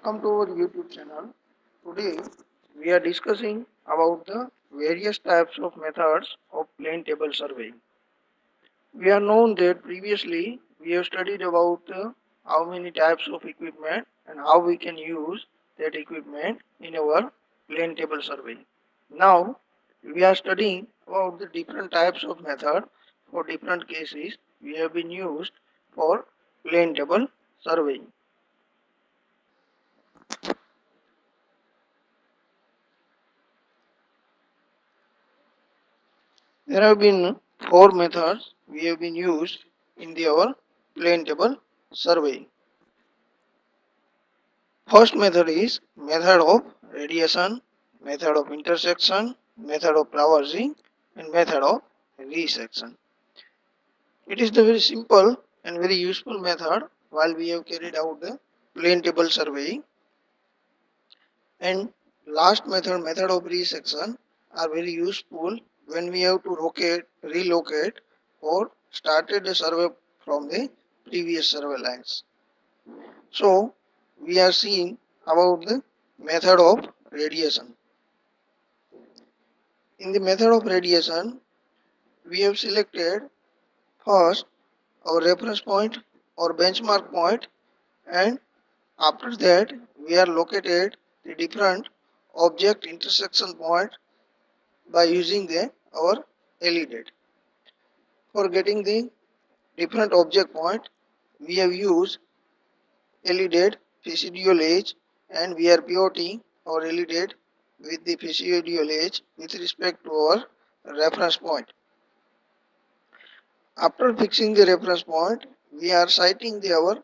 Welcome to our YouTube channel. Today we are discussing about the various types of methods of plane table surveying. We are known that previously we have studied about how many types of equipment and how we can use that equipment in our plane table surveying. Now we are studying about the different types of method for different cases we have been used for plane table surveying. There have been four methods we have been used in our plane table surveying. First method is method of radiation, method of intersection, method of traversing, and method of resection. It is the very simple and very useful method while we have carried out the plane table surveying. And last method of resection, are very useful when we have to relocate, or started the survey from the previous survey lines. So we are seeing about the method of radiation. In the method of radiation, we have selected first our reference point or benchmark point, and after that we are located the different object intersection point by using our LED. For getting the different object point, we have used LED residual edge, and we are pivoting our LED with the residual edge with respect to our reference point. After fixing the reference point, we are sighting our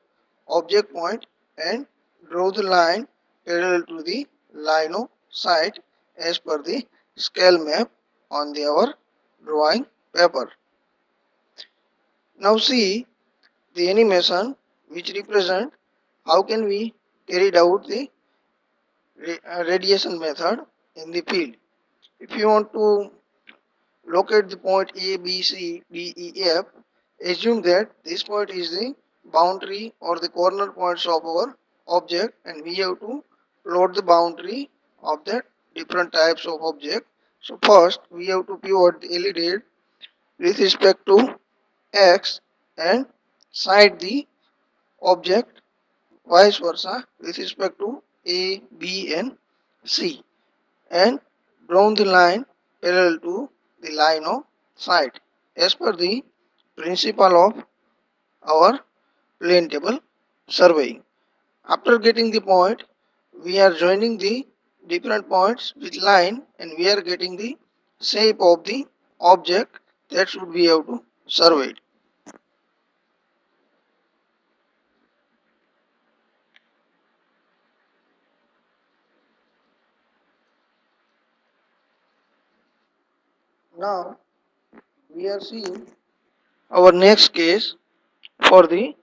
object point and draw the line parallel to the line of sight as per the scale map on our drawing paper. Now see the animation which represent how can we carry out the radiation method in the field. If you want to locate the point A, B, C, D, E, F, assume that this point is the boundary or the corner points of our object, and we have to plot the boundary of that different types of object. So first we have to pivot the LED with respect to X and sight the object vice versa with respect to A, B and C, and draw the line parallel to the line of sight as per the principle of our plane table surveying. After getting the point, we are joining the different points with line, and we are getting the shape of the object that should be able to survey. Now we are seeing our next case for the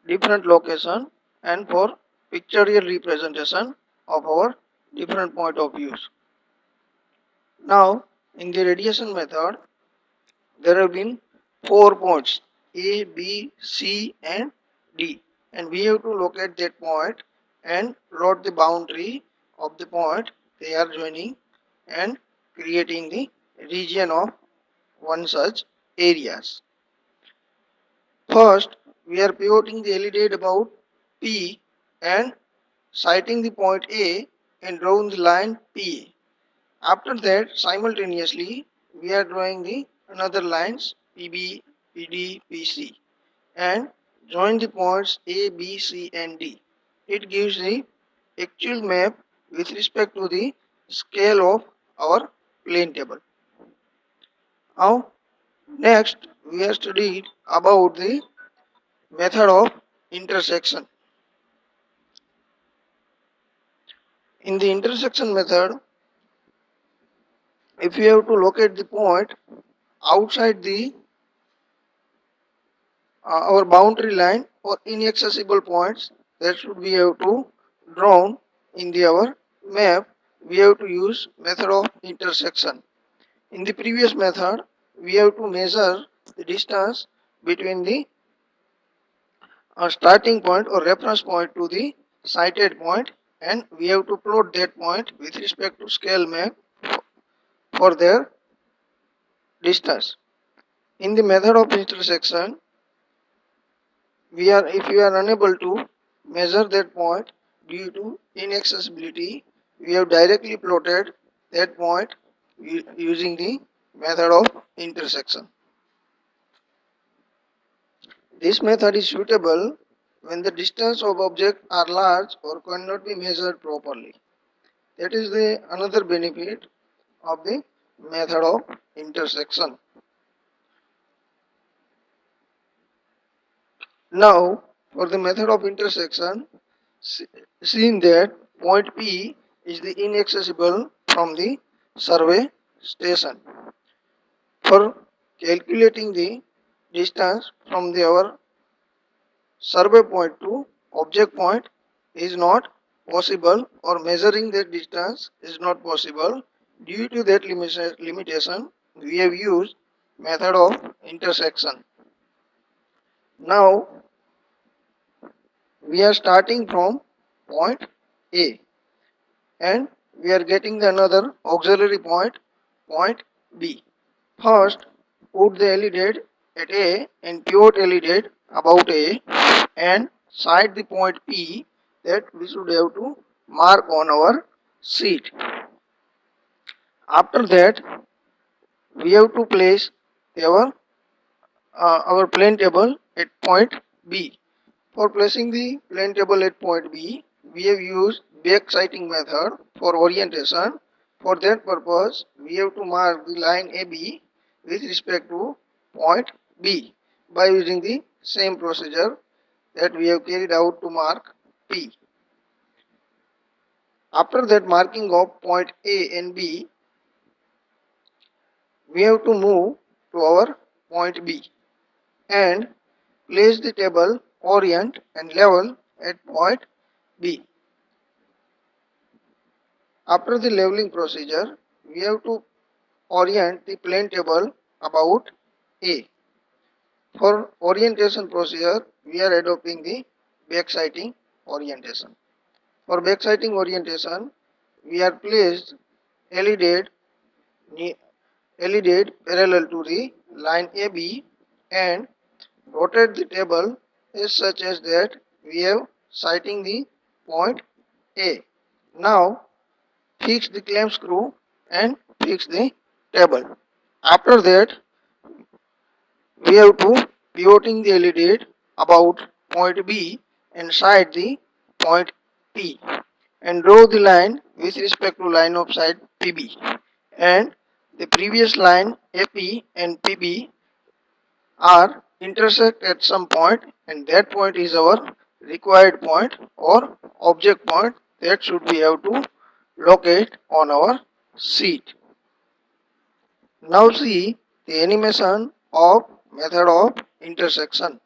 different location and for pictorial representation of our different point of views. Now in the radiation method, there have been four points A, B, C and D, and we have to locate that point and plot the boundary of the point they are joining and creating the region of one such areas. First, we are pivoting the LED about P and sighting the point A and drawing the line PA. After that, simultaneously, we are drawing the another lines PB, PD, PC and join the points A, B, C and D. It gives the actual map with respect to the scale of our plane table. Now, next we have studied about the method of intersection. In the intersection method, if you have to locate the point outside the our boundary line or inaccessible points that should be have to drawn in our map, we have to use method of intersection. In the previous method, we have to measure the distance between the starting point or reference point to the sighted point, and we have to plot that point with respect to scale map for their distance. In the method of intersection, if we are unable to measure that point due to inaccessibility, we have directly plotted that point using the method of intersection. This method is suitable when the distance of objects are large or cannot be measured properly. That is the another benefit of the method of intersection. Now, for the method of intersection, seeing that point P is the inaccessible from the survey station. For calculating the distance from our survey point to object point is not possible, or measuring that distance is not possible. Due to that limitation, we have used method of intersection. Now we are starting from point A and we are getting the another auxiliary point, point B. First, put the LED at A and pivot LED about A and side the point P that we should have to mark on our sheet. After that, we have to place our plane table at point B. For placing the plane table at point B, we have used back sighting method for orientation. For that purpose, we have to mark the line AB with respect to point B by using the same procedure that we have carried out to mark P. After that marking of point A and B, we have to move to our point B and place the table, orient and level at point B. After the leveling procedure, we have to orient the plane table about A. For orientation procedure, we are adopting the back sighting orientation. For back sighting orientation, we are placed LED parallel to the line AB and rotate the table as such as that we have sighting the point A. Now fix the clamp screw and fix the table. After that, we have to pivoting the LED about point B and side the point P and draw the line with respect to line of sight PB, and the previous line AP and PB are intersect at some point, and that point is our required point or object point that should we have to locate on our sheet. Now see the animation of method of intersection.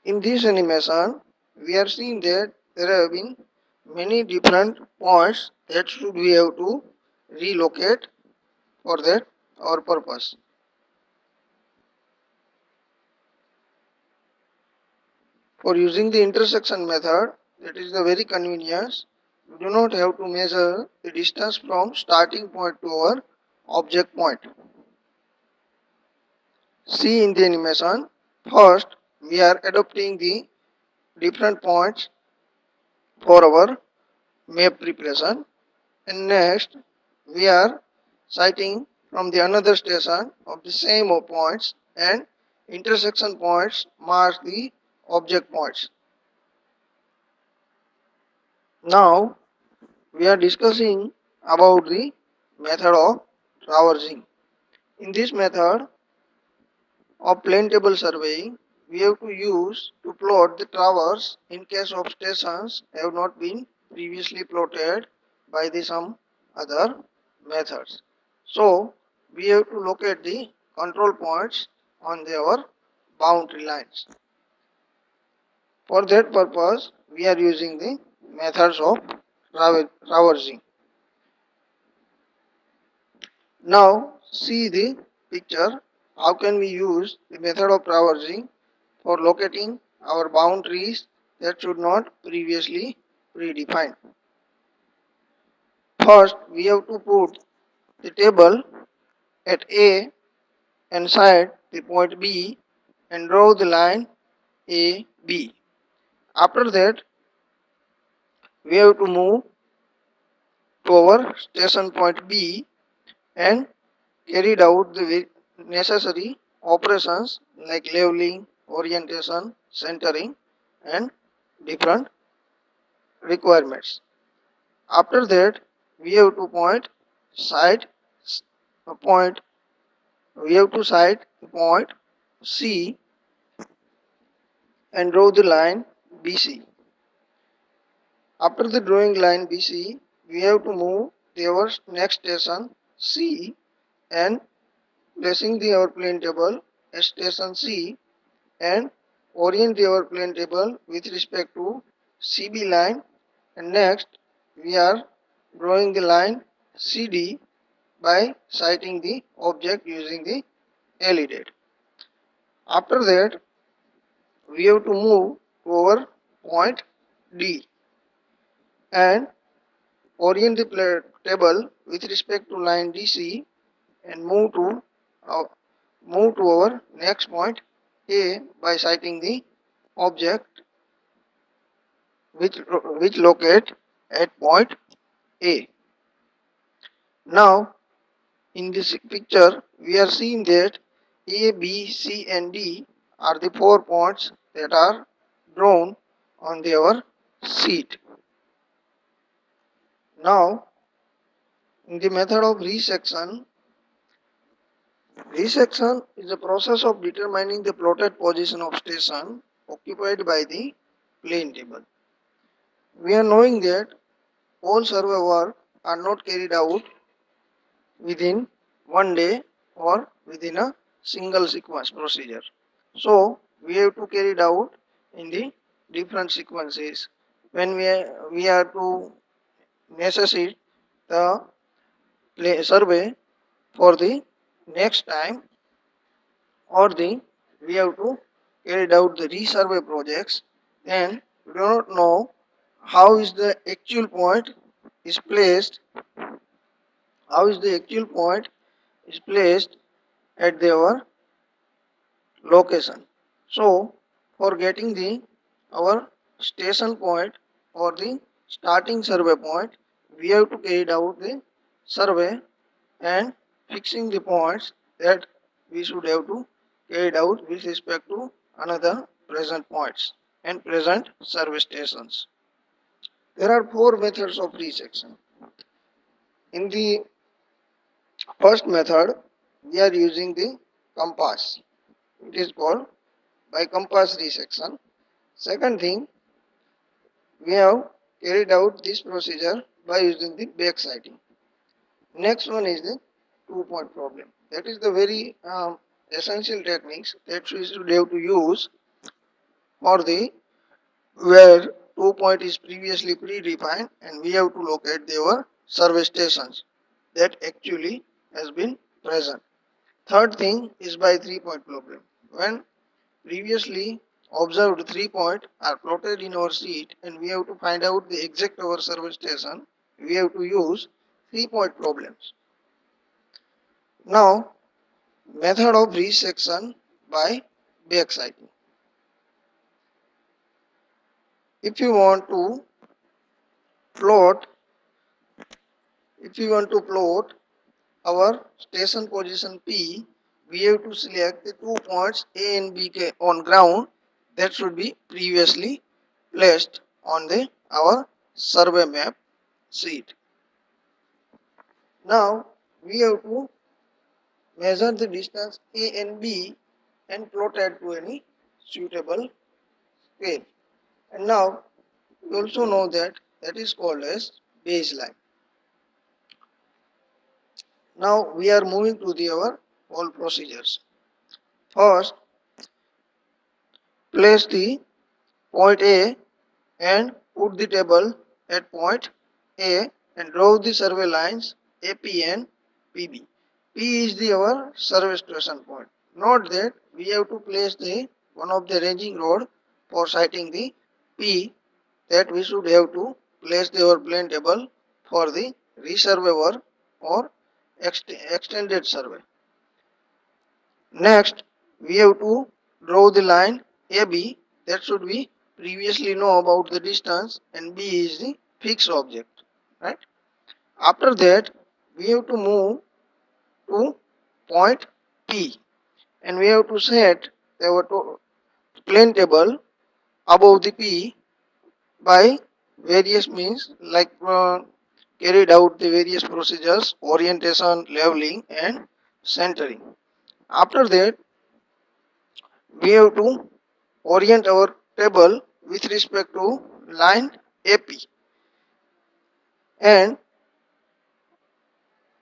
In this animation, we are seeing that there have been many different points that should we have to relocate for that our purpose. For using the intersection method, that is the very convenience. We do not have to measure the distance from starting point to our object point. See in the animation, first we are adopting the different points for our map preparation, and next we are sighting from the another station of the same points, and intersection points mark the object points. Now we are discussing about the method of traversing. In this method of plane table surveying, we have to use to plot the traverse in case of stations have not been previously plotted by the some other methods. So we have to locate the control points on our boundary lines. For that purpose, we are using the methods of traversing. Now see the picture. How can we use the method of traversing for locating our boundaries that should not previously predefined. First, we have to put the table at A and side the point B and draw the line AB. After that, we have to move to our station point B and carried out the necessary operations like leveling, orientation, centering, and different requirements. After that, we have to side point. We have to side point C and draw the line BC. After the drawing line BC, we have to move the our next station C and placing the our plane table at station C and orient the our plane table with respect to CB line, and next we are drawing the line CD by sighting the object using the LED. After that, we have to move to our point D and orient the table with respect to line DC and our, move to our next point A by sighting the object which locate at point A. Now in this picture we are seeing that A, B, C and D are the 4 points that are drawn on our sheet. Now in the method of resection, resection is the process of determining the plotted position of station occupied by the plane table. We are knowing that all survey work are not carried out within one day or within a single sequence procedure. So we have to carry it out in the different sequences. When we are to necessitate the survey for the next time, or the we have to carry out the resurvey projects, then we do not know how is the actual point is placed, how is the actual point is placed at their location. So for getting the our station point or the starting survey point, we have to carry out the survey and fixing the points that we should have to carry out with respect to another present points and present survey stations. There are 4 methods of resection. In the first method, we are using the compass. It is called by compass resection. Second thing, we have carried out this procedure by using the back sighting. Next one is the 2-point problem. That is the very essential techniques that we should have to use for the where 2-point is previously predefined and we have to locate their survey stations that actually has been present. Third thing is by 3-point problem. When previously observed 3-point are plotted in our sheet and we have to find out the exact our survey station, we have to use 3-point problems. Now method of resection by back sighting. If you want to plot our station position P, we have to select the 2 points A and B on ground that should be previously placed on our survey map sheet. Now we have to measure the distance A and B and plot it to any suitable scale. And now we also know that is called as baseline. Now we are moving to our all procedures. First, place the point A and put the table at point A and draw the survey lines AP and PB. P is our survey station point. Note that we have to place the one of the ranging road for sighting the P, that we should have to place our plane table for the resurvey work or extended survey. Next, we have to draw the line AB, that should be previously know about the distance, and B is the fixed object, right? After that, we have to move to point P, and we have to set our plane table above the P by various means, like carried out the various procedures, orientation, leveling and centering. After that, we have to orient our table with respect to line AP, and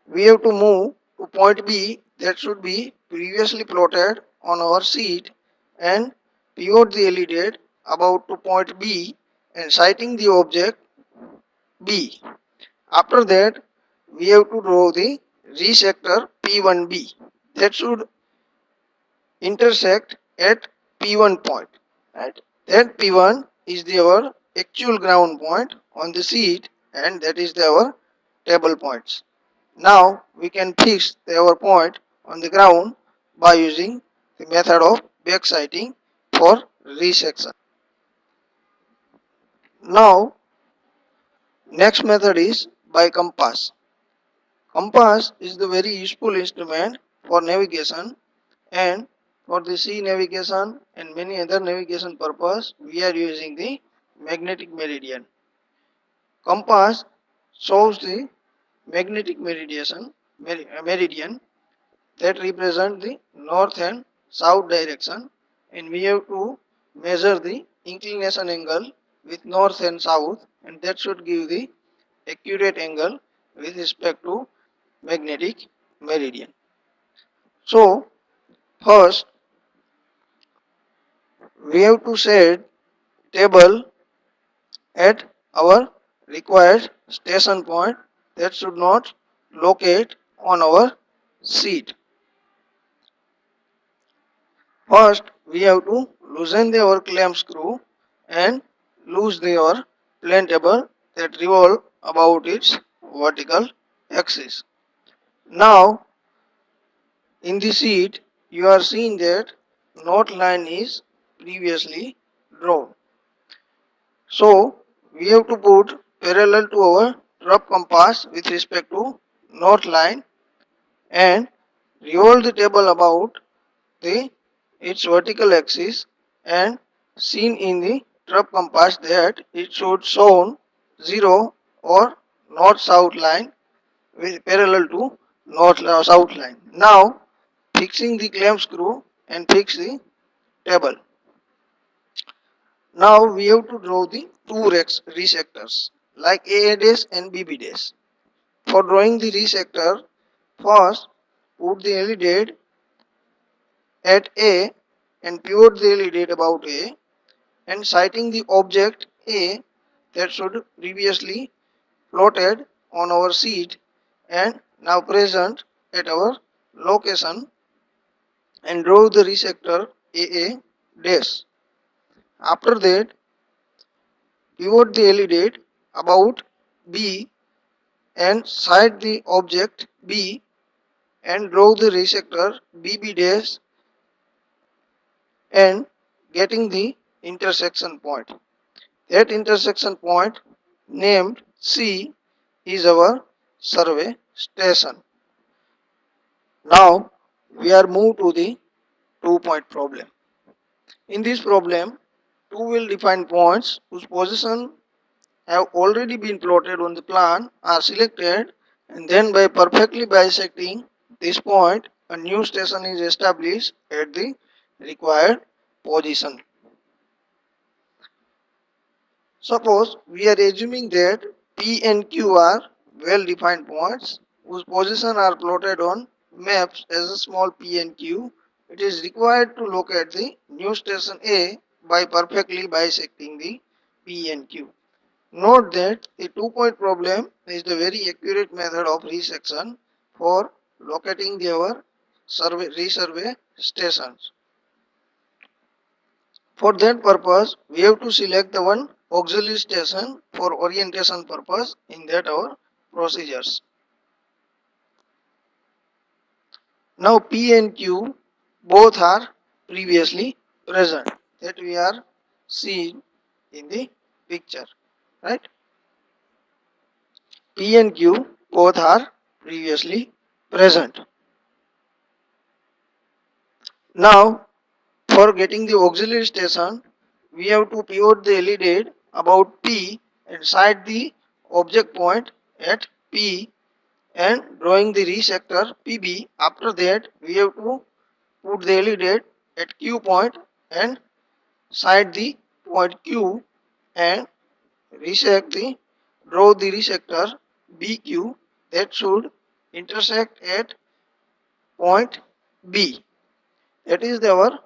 we have to move to point B, that should be previously plotted on our sheet, and pivot the LED about to point B and sighting the object B. After that, we have to draw the resector P1B, that should intersect at P1 point. Right? That P1 is our actual ground point on the sheet, and that is our table points. Now we can fix our point on the ground by using the method of back sighting for resection. Now next method is by compass. Compass is the very useful instrument for navigation, and for the sea navigation and many other navigation purpose we are using the magnetic meridian. Compass shows the magnetic meridian that represent the north and south direction, and we have to measure the inclination angle with north and south, and that should give the accurate angle with respect to magnetic meridian. So first we have to set table at our required station point, that should not locate on our sheet. First, we have to loosen our clamp screw and loose our plane table that revolve about its vertical axis. Now, in the sheet, you are seeing that knot line is previously drawn. So, we have to put parallel to our rough compass with respect to knot line and revolve the table about the its vertical axis, and seen in the rough compass that it should show 0 or north south line with parallel to north south line. Now fixing the clamp screw and fix the table. Now we have to draw the two resectors like AA dash and BB dash. For drawing the resector, first put the LED at A and pivot the LED about A, and sighting the object A that should previously plotted on our sheet and now present at our location, and draw the resector AA dash. After that, pivot the LED about B and sight the object B and draw the resector BB dash, and getting the intersection point. That intersection point named C is our survey station. Now we are moved to the 2-point problem. In this problem, two well-defined points whose position have already been plotted on the plan are selected, and then by perfectly bisecting this point, a new station is established at the required position. Suppose we are assuming that P and Q are well-defined points whose positions are plotted on maps as a small p and q. It is required to locate the new station A by perfectly bisecting the P and Q. Note that the 2-point problem is the very accurate method of resection for locating our resurvey stations. For that purpose, we have to select the one auxiliary station for orientation purpose in that our procedures. Now P and Q both are previously present, that we are seeing in the picture, right? P and Q both are previously present. Now for getting the auxiliary station, we have to pivot the LED about P and sight the object point at P and drawing the resector PB. After that, we have to put the LED at Q point and sight the point Q and resect the draw the resector BQ that should intersect at point B. That is our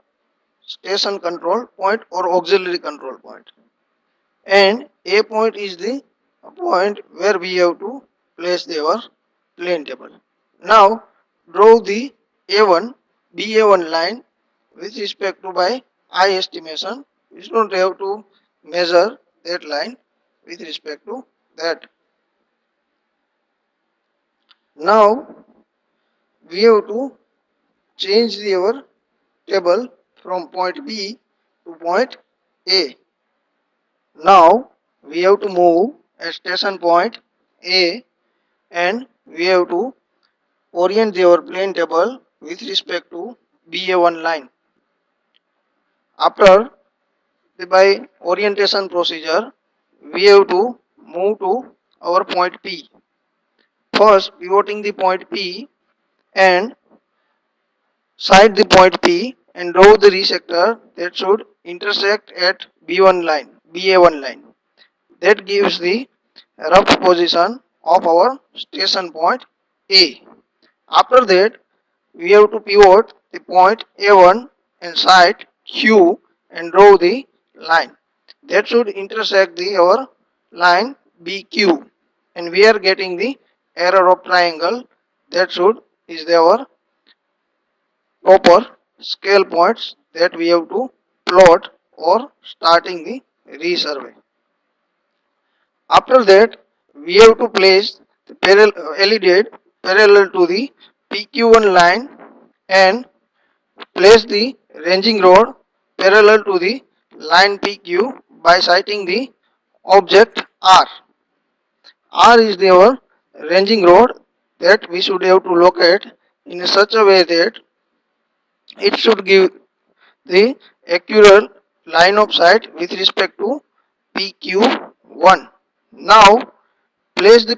station control point or auxiliary control point. And A point is the point where we have to place our plane table. Now draw the A1 BA1 line with respect to by eye estimation. We don't have to measure that line with respect to that. Now we have to change our table from point B to point A. Now we have to move at station point A and we have to orient our plane table with respect to BA1 line. After the by orientation procedure, we have to move to our point P. First pivoting the point P and sight the point P and draw the resector that should intersect at B1 line, BA1 line. That gives the rough position of our station point A. After that, we have to pivot the point A1 and sight Q and draw the line. That should intersect our line BQ, and we are getting the error of triangle that should is our proper scale points that we have to plot or starting the resurvey. After that, we have to place the LED parallel to the PQ1 line and place the ranging rod parallel to the line PQ by sighting the object R. R is our ranging rod that we should have to locate in such a way that it should give the accurate line of sight with respect to PQ1. Now place the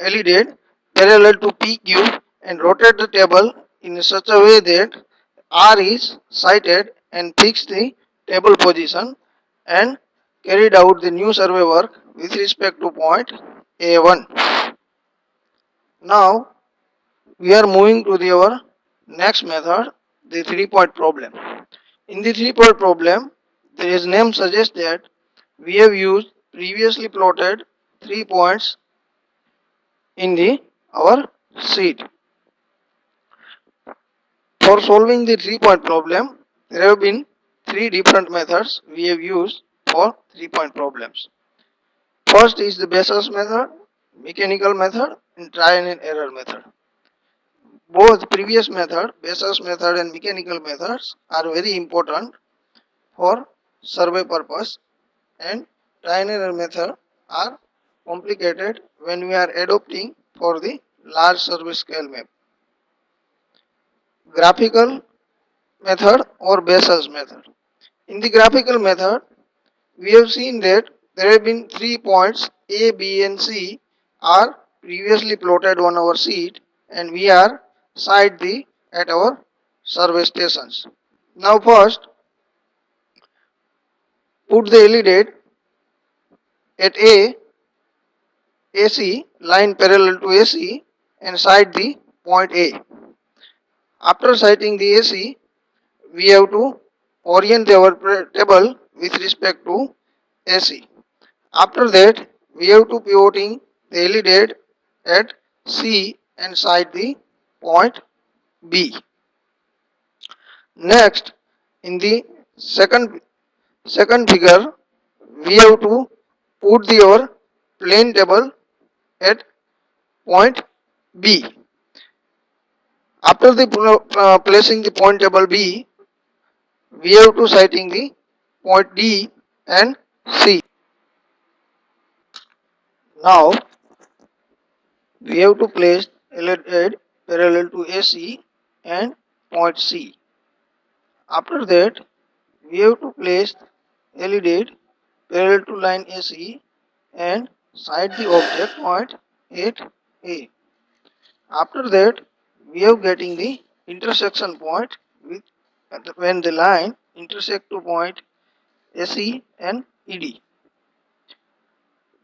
LED parallel to PQ and rotate the table in such a way that R is sighted and fix the table position and carried out the new survey work with respect to point A1. Now we are moving to our next method, the 3-point problem. In the 3-point problem, the name suggests that we have used previously plotted 3 points in our sheet. For solving the 3-point problem, there have been 3 different methods we have used for 3-point problems. First is the Bessel's method, mechanical method, and trial and error method. Both previous method, Bessel's method and mechanical methods, are very important for survey purpose, and trial and error method are complicated when we are adopting for the large survey scale map. Graphical method or Bessel's method. In the graphical method, we have seen that there have been 3 points A, B and C are previously plotted on our sheet and we are sight the at our survey stations. Now first put the LED at AC line parallel to AC and sight the point A. After sighting the AC, we have to orient our table with respect to AC. After that, we have to pivoting the LED at C and sight the point B. Next, in the second Second figure, we have to put our plane table at point B. After the placing the point table B, we have to sighting the point D and C. Now we have to place LED parallel to AC and point C. After that, we have to place LED parallel to line AC and sight the object point at A. After that, we are getting the intersection point with when the line intersect to point AC and ED.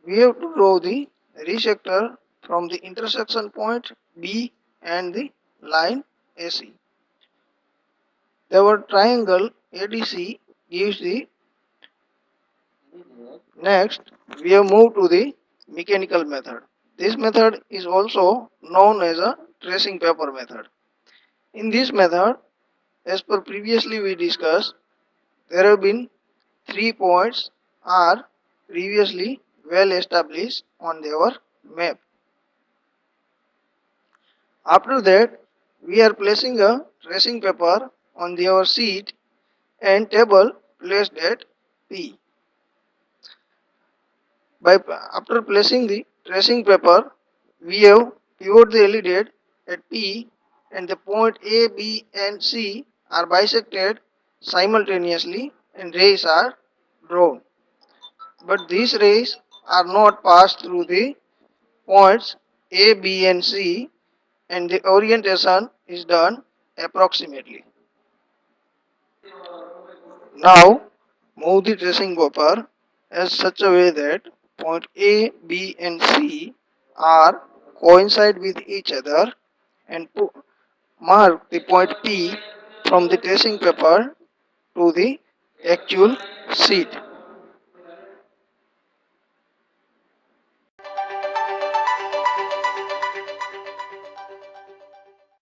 We have to draw the resector from the intersection point B and the line AC. Our triangle ADC gives the next. We have moved to the mechanical method. This method is also known as a tracing paper method. In this method, as per previously we discussed, there have been 3 points are previously well established on our map. After that, we are placing a tracing paper on our sheet and table placed at P. After placing the tracing paper, we have pivot the LED at P and the point A, B and C are bisected simultaneously and rays are drawn. But these rays are not passed through the points A, B and C and the orientation is done approximately. Now move the tracing paper as such a way that point A, B and C are coincide with each other and mark the point P from the tracing paper to the actual sheet.